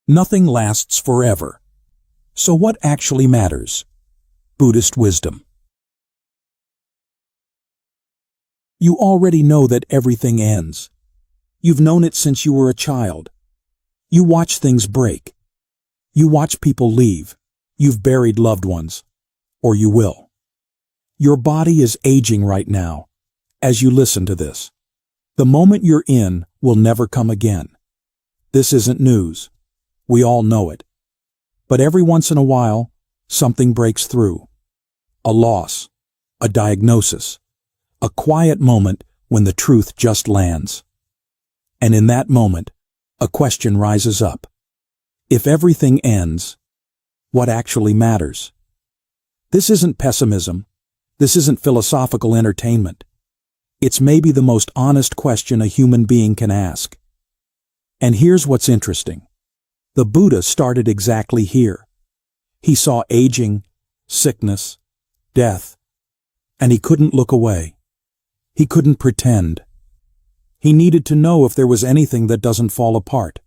Nothing lasts forever. So what actually matters? Buddhist wisdom. You already know that everything ends. You've known it since you were a child. You watch things break. You watch people leave. You've buried loved ones. Or you will. Your body is aging right now, as you listen to this. The moment you're in will never come again. This isn't news. We all know it. But every once in a while, something breaks through. A loss, a diagnosis, a quiet moment when the truth just lands. And in that moment, a question rises up. If everything ends, what actually matters? This isn't pessimism. This isn't philosophical entertainment. It's maybe the most honest question a human being can ask. And here's what's interesting. The Buddha started exactly here. He saw aging, sickness, death, and he couldn't look away. He couldn't pretend. He needed to know if there was anything that doesn't fall apart,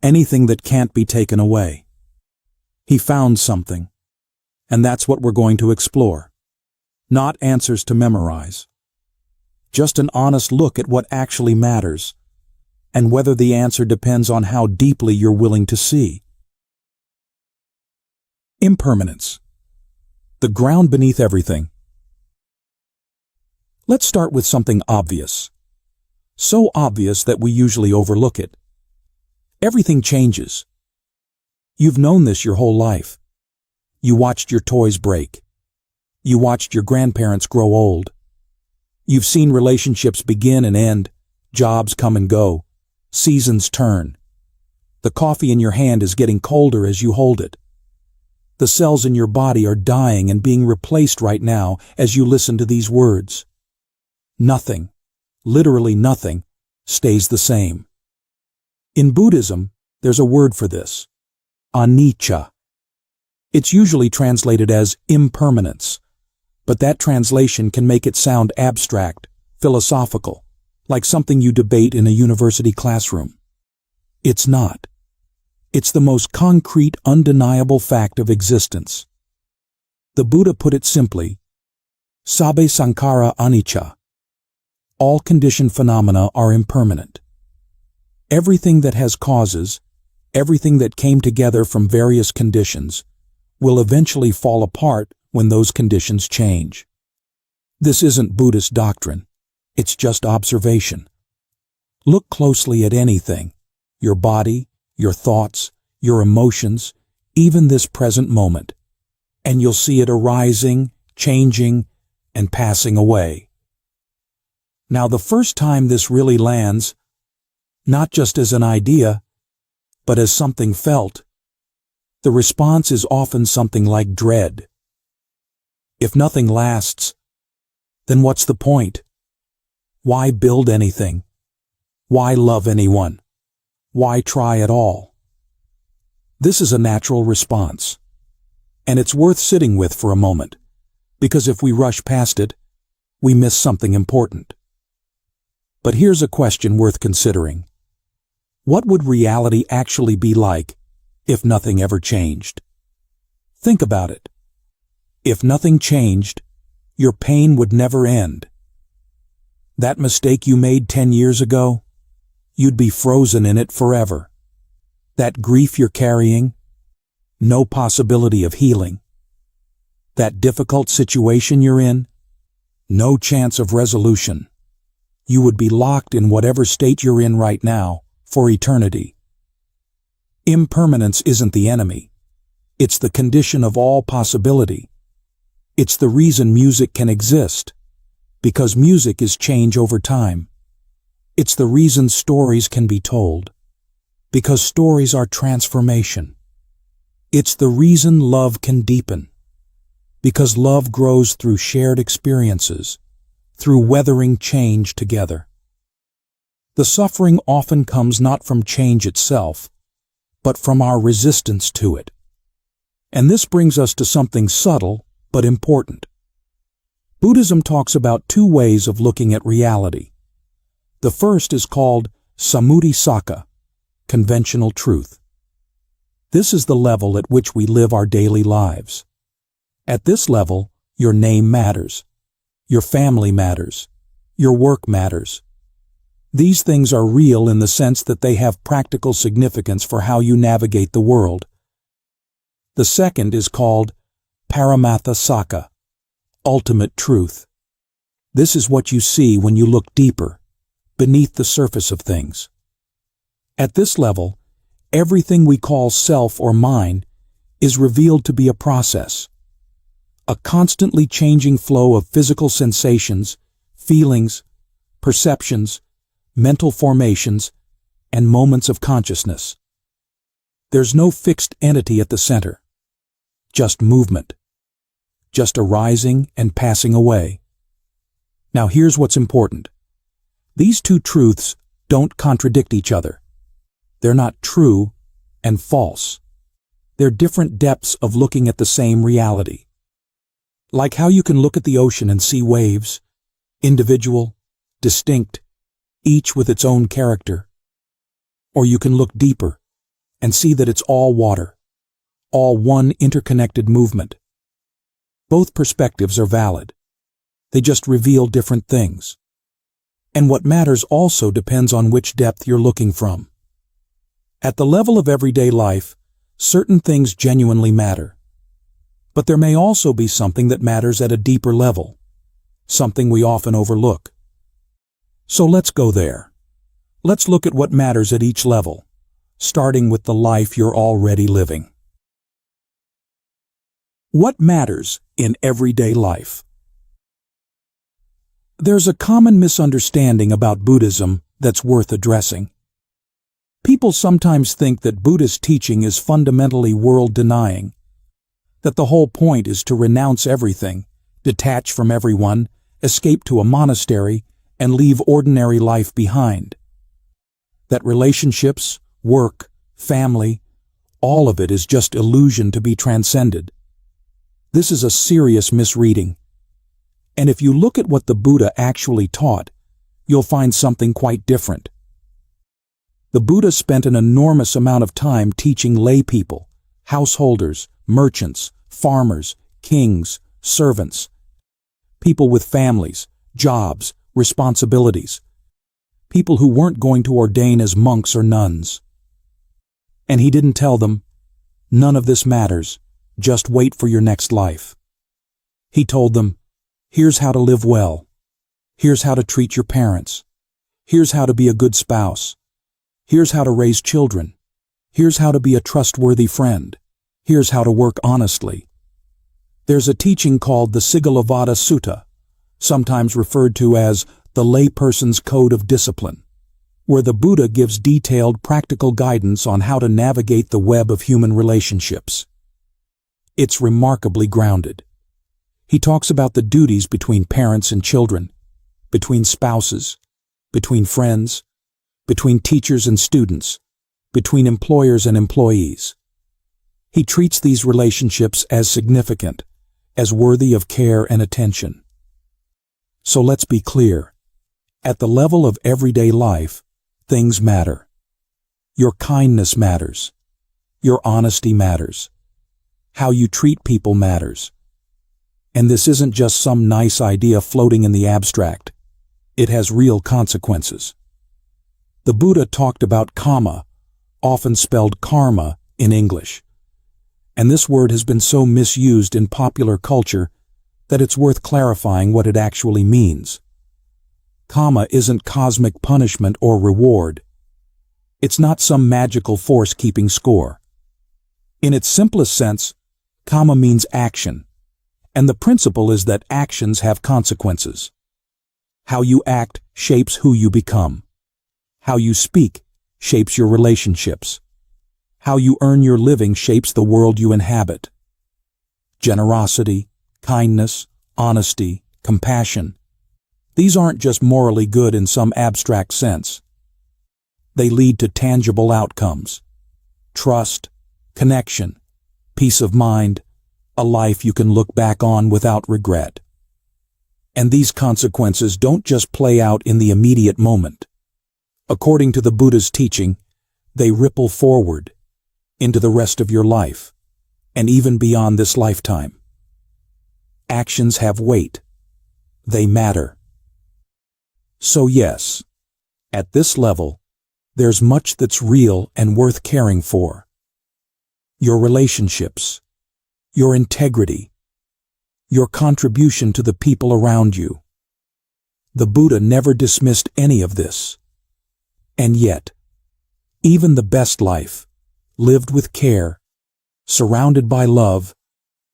anything that can't be taken away. He found something, and that's what we're going to explore. Not answers to memorize. Just an honest look at what actually matters, and whether the answer depends on how deeply you're willing to see. Impermanence. The ground beneath everything. Let's start with something obvious. So obvious that we usually overlook it. Everything changes. You've known this your whole life. You watched your toys break. You watched your grandparents grow old. You've seen relationships begin and end, jobs come and go, seasons turn. The coffee in your hand is getting colder as you hold it. The cells in your body are dying and being replaced right now as you listen to these words. Nothing, literally nothing, stays the same. In Buddhism, there's a word for this. Anicca. It's usually translated as impermanence, but that translation can make it sound abstract, philosophical, like something you debate in a university classroom. It's not. It's the most concrete, undeniable fact of existence. The Buddha put it simply, Sabbe sankhara anicca. All conditioned phenomena are impermanent. Everything that has causes, everything that came together from various conditions, will eventually fall apart when those conditions change. This isn't Buddhist doctrine. It's just observation. Look closely at anything, your body, your thoughts, your emotions, even this present moment, and you'll see it arising, changing, and passing away. Now, the first time this really lands, not just as an idea, but as something felt, the response is often something like dread. If nothing lasts, then what's the point? Why build anything? Why love anyone? Why try at all? This is a natural response, and it's worth sitting with for a moment, because if we rush past it, we miss something important. But here's a question worth considering. What would reality actually be like if nothing ever changed? Think about it. If nothing changed, your pain would never end. That mistake you made 10 years ago, you'd be frozen in it forever. That grief you're carrying, no possibility of healing. That difficult situation you're in, no chance of resolution. You would be locked in whatever state you're in right now for eternity. Impermanence isn't the enemy. It's the condition of all possibility. It's the reason music can exist, because music is change over time. It's the reason stories can be told, because stories are transformation. It's the reason love can deepen, because love grows through shared experiences, through weathering change together. The suffering often comes not from change itself, but from our resistance to it. And this brings us to something subtle but important. Buddhism talks about two ways of looking at reality. The first is called samudhisaka, conventional truth. This is the level at which we live our daily lives. At this level, your name matters. Your family matters. Your work matters. These things are real in the sense that they have practical significance for how you navigate the world. The second is called Paramatha Sakha, ultimate truth. This is what you see when you look deeper, beneath the surface of things. At this level, everything we call self or mine is revealed to be a process, a constantly changing flow of physical sensations, feelings, perceptions, mental formations, and moments of consciousness. There's no fixed entity at the center, just movement, just arising and passing away. Now here's what's important. These two truths don't contradict each other. They're not true and false. They're different depths of looking at the same reality. Like how you can look at the ocean and see waves, individual, distinct, each with its own character. Or you can look deeper and see that it's all water, all one interconnected movement. Both perspectives are valid. They just reveal different things. And what matters also depends on which depth you're looking from. At the level of everyday life, certain things genuinely matter. But there may also be something that matters at a deeper level, something we often overlook. So let's go there. Let's look at what matters at each level, starting with the life you're already living. What matters in everyday life? There's a common misunderstanding about Buddhism that's worth addressing. People sometimes think that Buddhist teaching is fundamentally world-denying, that the whole point is to renounce everything, detach from everyone, escape to a monastery, and leave ordinary life behind. That relationships, work, family, all of it is just illusion to be transcended. This is a serious misreading. And if you look at what the Buddha actually taught, you'll find something quite different. The Buddha spent an enormous amount of time teaching lay people, householders, merchants, farmers, kings, servants, people with families, jobs, responsibilities, people who weren't going to ordain as monks or nuns. And he didn't tell them, none of this matters, just wait for your next life. He told them, here's how to live well. Here's how to treat your parents. Here's how to be a good spouse. Here's how to raise children. Here's how to be a trustworthy friend. Here's how to work honestly. There's a teaching called the Sigalovada Sutta, sometimes referred to as the layperson's code of discipline, where the Buddha gives detailed practical guidance on how to navigate the web of human relationships. It's remarkably grounded. He talks about the duties between parents and children, between spouses, between friends, between teachers and students, between employers and employees. He treats these relationships as significant, as worthy of care and attention. So let's be clear. At the level of everyday life, things matter. Your kindness matters. Your honesty matters. How you treat people matters. And this isn't just some nice idea floating in the abstract. It has real consequences. The Buddha talked about kamma, often spelled karma in English. And this word has been so misused in popular culture that it's worth clarifying what it actually means. Kamma isn't cosmic punishment or reward. It's not some magical force keeping score. In its simplest sense, kamma means action, and the principle is that actions have consequences. How you act shapes who you become. How you speak shapes your relationships. How you earn your living shapes the world you inhabit. Generosity, kindness, honesty, compassion. These aren't just morally good in some abstract sense. They lead to tangible outcomes. Trust, connection, peace of mind, a life you can look back on without regret. And these consequences don't just play out in the immediate moment. According to the Buddha's teaching, they ripple forward. into the rest of your life, and even beyond this lifetime. Actions have weight. They matter. So yes, at this level, there's much that's real and worth caring for. Your relationships, your integrity, your contribution to the people around you. The Buddha never dismissed any of this. And yet, even the best life, lived with care, surrounded by love,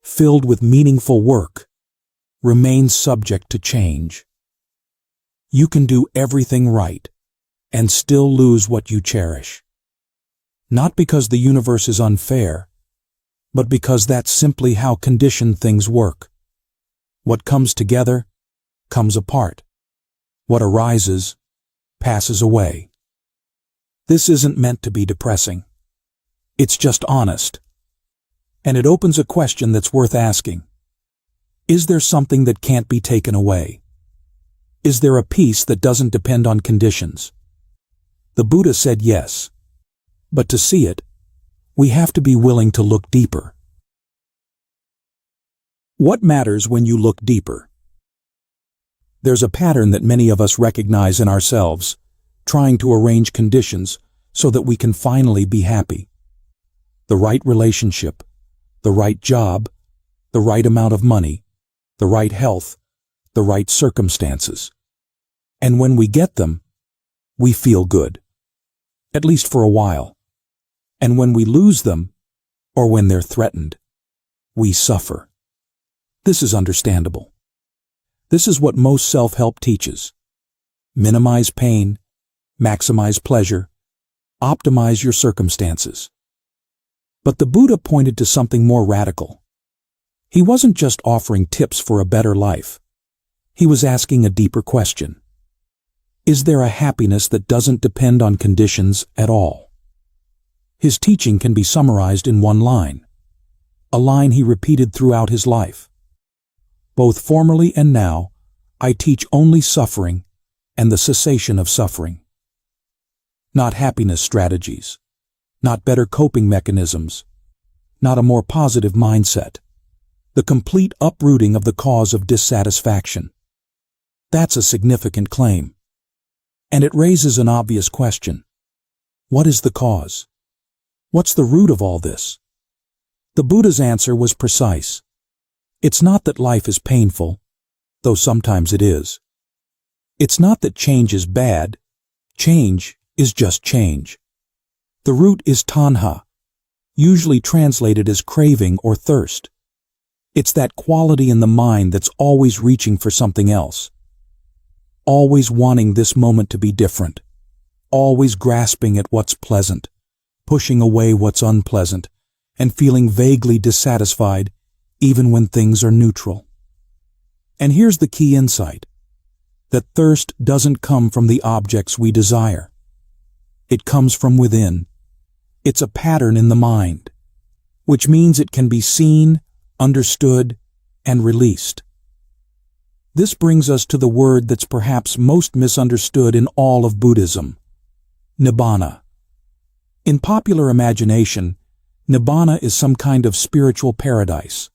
filled with meaningful work, remains subject to change. You can do everything right and still lose what you cherish. Not because the universe is unfair, but because that's simply how conditioned things work. What comes together, comes apart. What arises, passes away. This isn't meant to be depressing. It's just honest. And it opens a question that's worth asking. Is there something that can't be taken away? Is there a peace that doesn't depend on conditions? The Buddha said yes. But to see it, we have to be willing to look deeper. What matters when you look deeper? There's a pattern that many of us recognize in ourselves, trying to arrange conditions so that we can finally be happy. The right relationship, the right job, the right amount of money, the right health, the right circumstances. And when we get them, we feel good. At least for a while. And when we lose them, or when they're threatened, we suffer. This is understandable. This is what most self-help teaches. Minimize pain, maximize pleasure, optimize your circumstances. But the Buddha pointed to something more radical. He wasn't just offering tips for a better life. He was asking a deeper question. Is there a happiness that doesn't depend on conditions at all? His teaching can be summarized in one line, a line he repeated throughout his life. Both formerly and now, I teach only suffering and the cessation of suffering. Not happiness strategies, not better coping mechanisms, not a more positive mindset. The complete uprooting of the cause of dissatisfaction. That's a significant claim. And it raises an obvious question. What is the cause? What's the root of all this? The Buddha's answer was precise. It's not that life is painful, though sometimes it is. It's not that change is bad. Change is just change. The root is tanha, usually translated as craving or thirst. It's that quality in the mind that's always reaching for something else. Always wanting this moment to be different. Always grasping at what's pleasant, pushing away what's unpleasant, and feeling vaguely dissatisfied even when things are neutral. And here's the key insight, that thirst doesn't come from the objects we desire. It comes from within. It's a pattern in the mind, which means it can be seen, understood, and released. This brings us to the word that's perhaps most misunderstood in all of Buddhism, nibbana. In popular imagination, nibbana is some kind of spiritual paradise,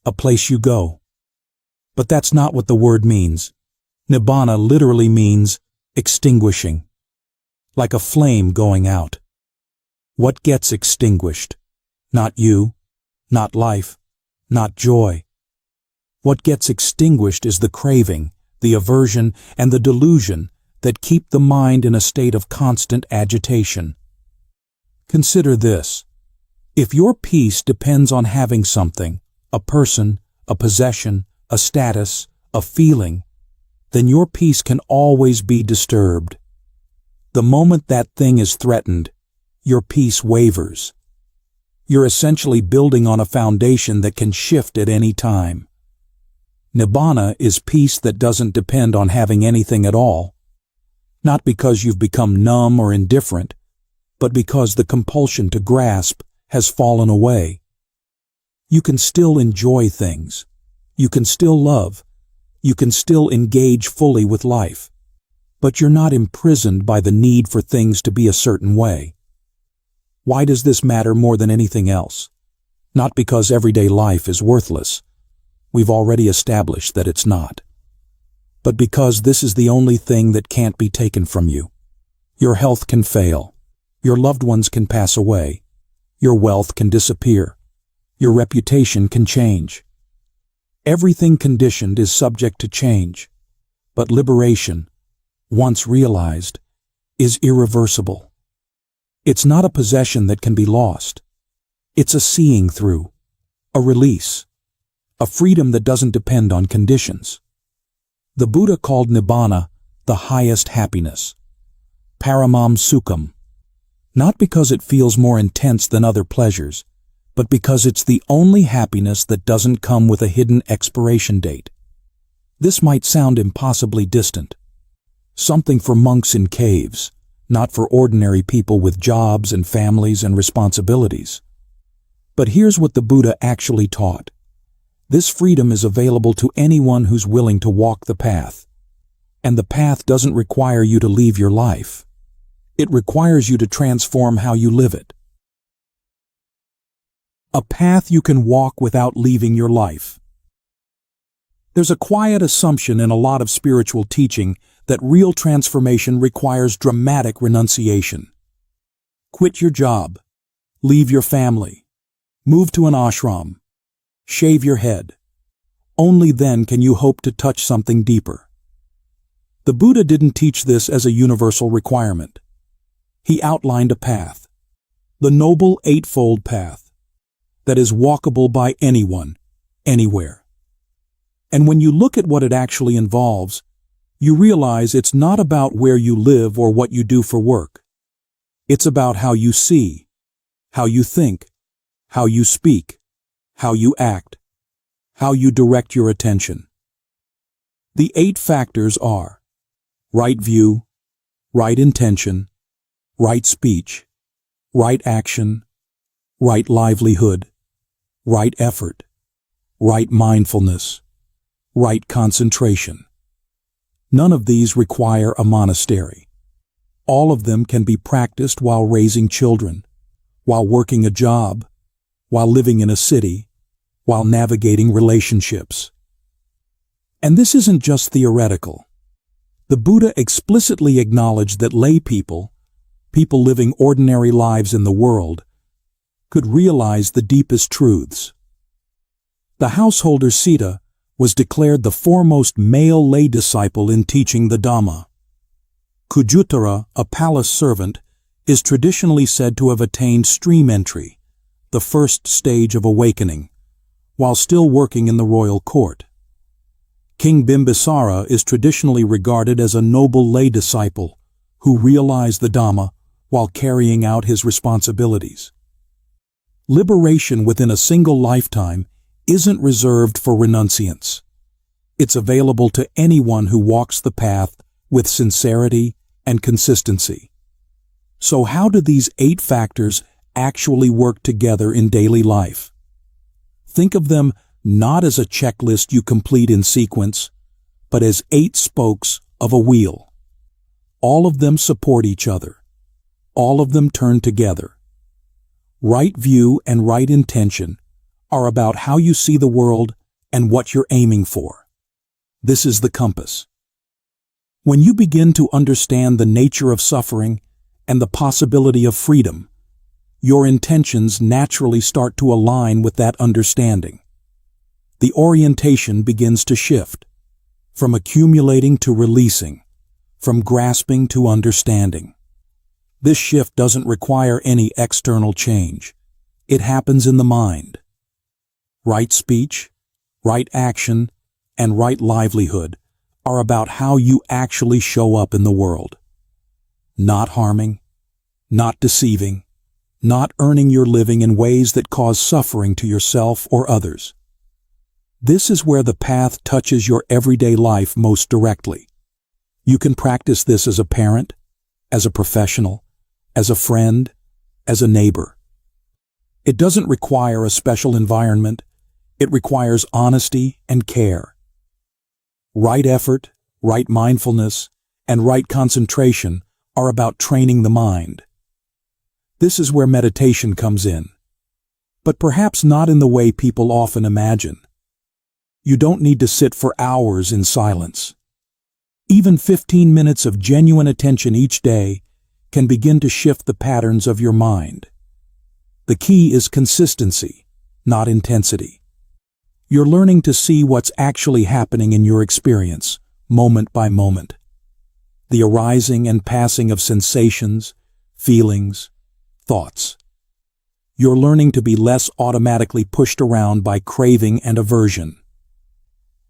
a place you go. But that's not what the word means. Nibbana literally means extinguishing, like a flame going out. What gets extinguished? Not you, not life, not joy. What gets extinguished is the craving, the aversion, and the delusion that keep the mind in a state of constant agitation. Consider this. If your peace depends on having something, a person, a possession, a status, a feeling, then your peace can always be disturbed. The moment that thing is threatened, your peace wavers. You're essentially building on a foundation that can shift at any time. Nibbana is peace that doesn't depend on having anything at all, not because you've become numb or indifferent, but because the compulsion to grasp has fallen away. You can still enjoy things. You can still love. You can still engage fully with life. But you're not imprisoned by the need for things to be a certain way. Why does this matter more than anything else? Not because everyday life is worthless. We've already established that it's not. But because this is the only thing that can't be taken from you. Your health can fail. Your loved ones can pass away. Your wealth can disappear. Your reputation can change. Everything conditioned is subject to change. But liberation, once realized, is irreversible. It's not a possession that can be lost. It's a seeing through, a release, a freedom that doesn't depend on conditions. The Buddha called Nibbana the highest happiness, Paramam Sukham, not because it feels more intense than other pleasures, but because it's the only happiness that doesn't come with a hidden expiration date. This might sound impossibly distant, something for monks in caves, not for ordinary people with jobs and families and responsibilities. But here's what the Buddha actually taught. This freedom is available to anyone who's willing to walk the path. And the path doesn't require you to leave your life. It requires you to transform how you live it. A path you can walk without leaving your life. There's a quiet assumption in a lot of spiritual teaching that real transformation requires dramatic renunciation. Quit your job. Leave your family. Move to an ashram. Shave your head. Only then can you hope to touch something deeper. The Buddha didn't teach this as a universal requirement. He outlined a path, the Noble Eightfold Path, that is walkable by anyone, anywhere. And when you look at what it actually involves, you realize it's not about where you live or what you do for work. It's about how you see, how you think, how you speak, how you act, how you direct your attention. The 8 factors are right view, right intention, right speech, right action, right livelihood, right effort, right mindfulness, right concentration. None of these require a monastery. All of them can be practiced while raising children, while working a job, while living in a city, while navigating relationships. And this isn't just theoretical. The Buddha explicitly acknowledged that lay people living ordinary lives in the world, could realize the deepest truths. The householder Sita was declared the foremost male lay disciple in teaching the Dhamma. Kujuttara, a palace servant, is traditionally said to have attained stream entry, the first stage of awakening, while still working in the royal court. King Bimbisara is traditionally regarded as a noble lay disciple who realized the Dhamma while carrying out his responsibilities. Liberation within a single lifetime isn't reserved for renunciants. It's available to anyone who walks the path with sincerity and consistency. So how do these 8 factors actually work together in daily life? Think of them not as a checklist you complete in sequence, but as 8 spokes of a wheel. All of them support each other. All of them turn together. Right view and right intention are about how you see the world and what you're aiming for. This is the compass. When you begin to understand the nature of suffering and the possibility of freedom, your intentions naturally start to align with that understanding. The orientation begins to shift, from accumulating to releasing, from grasping to understanding. This shift doesn't require any external change. It happens in the mind. Right speech, right action, and right livelihood are about how you actually show up in the world. Not harming, not deceiving, not earning your living in ways that cause suffering to yourself or others. This is where the path touches your everyday life most directly. You can practice this as a parent, as a professional, as a friend, as a neighbor. It doesn't require a special environment. It requires honesty and care. Right effort, right mindfulness, and right concentration are about training the mind. This is where meditation comes in, but perhaps not in the way people often imagine. You don't need to sit for hours in silence. Even 15 minutes of genuine attention each day can begin to shift the patterns of your mind. The key is consistency, not intensity. You're learning to see what's actually happening in your experience, moment by moment. The arising and passing of sensations, feelings, thoughts. You're learning to be less automatically pushed around by craving and aversion.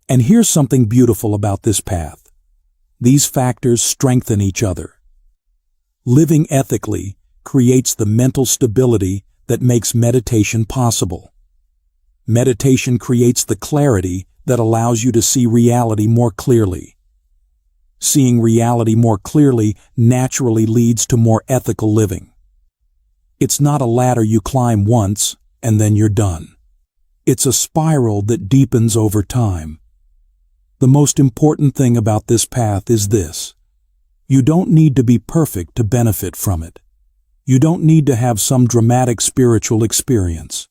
And here's something beautiful about this path. These factors strengthen each other. Living ethically creates the mental stability that makes meditation possible. Meditation creates the clarity that allows you to see reality more clearly. Seeing reality more clearly naturally leads to more ethical living. It's not a ladder you climb once and then you're done. It's a spiral that deepens over time. The most important thing about this path is this. You don't need to be perfect to benefit from it. You don't need to have some dramatic spiritual experience.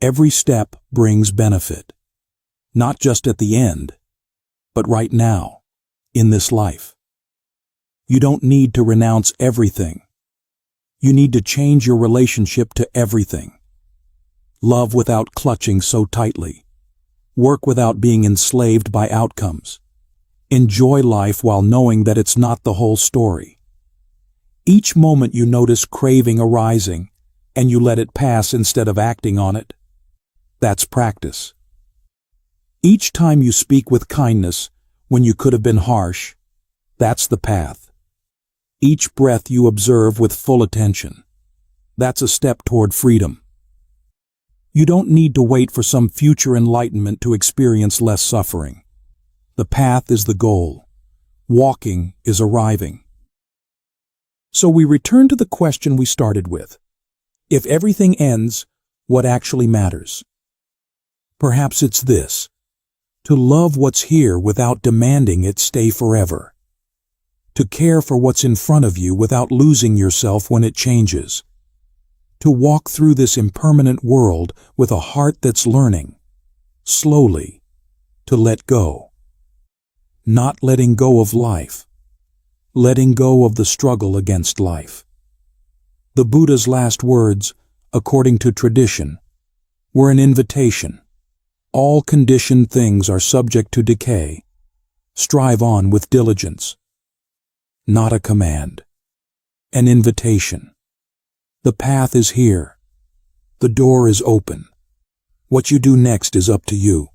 Every step brings benefit. Not just at the end, but right now, in this life. You don't need to renounce everything. You need to change your relationship to everything. Love without clutching so tightly. Work without being enslaved by outcomes. Enjoy life while knowing that it's not the whole story. Each moment you notice craving arising, and you let it pass instead of acting on it. That's practice. Each time you speak with kindness when you could have been harsh, that's the path. Each breath you observe with full attention, that's a step toward freedom. You don't need to wait for some future enlightenment to experience less suffering. The path is the goal. Walking is arriving. So we return to the question we started with. If everything ends, what actually matters? Perhaps it's this: to love what's here without demanding it stay forever. To care for what's in front of you without losing yourself when it changes. To walk through this impermanent world with a heart that's learning, slowly, to let go. Not letting go of life, letting go of the struggle against life. The Buddha's last words, according to tradition, were an invitation. All conditioned things are subject to decay. Strive on with diligence. Not a command, an invitation. The path is here. The door is open. What you do next is up to you.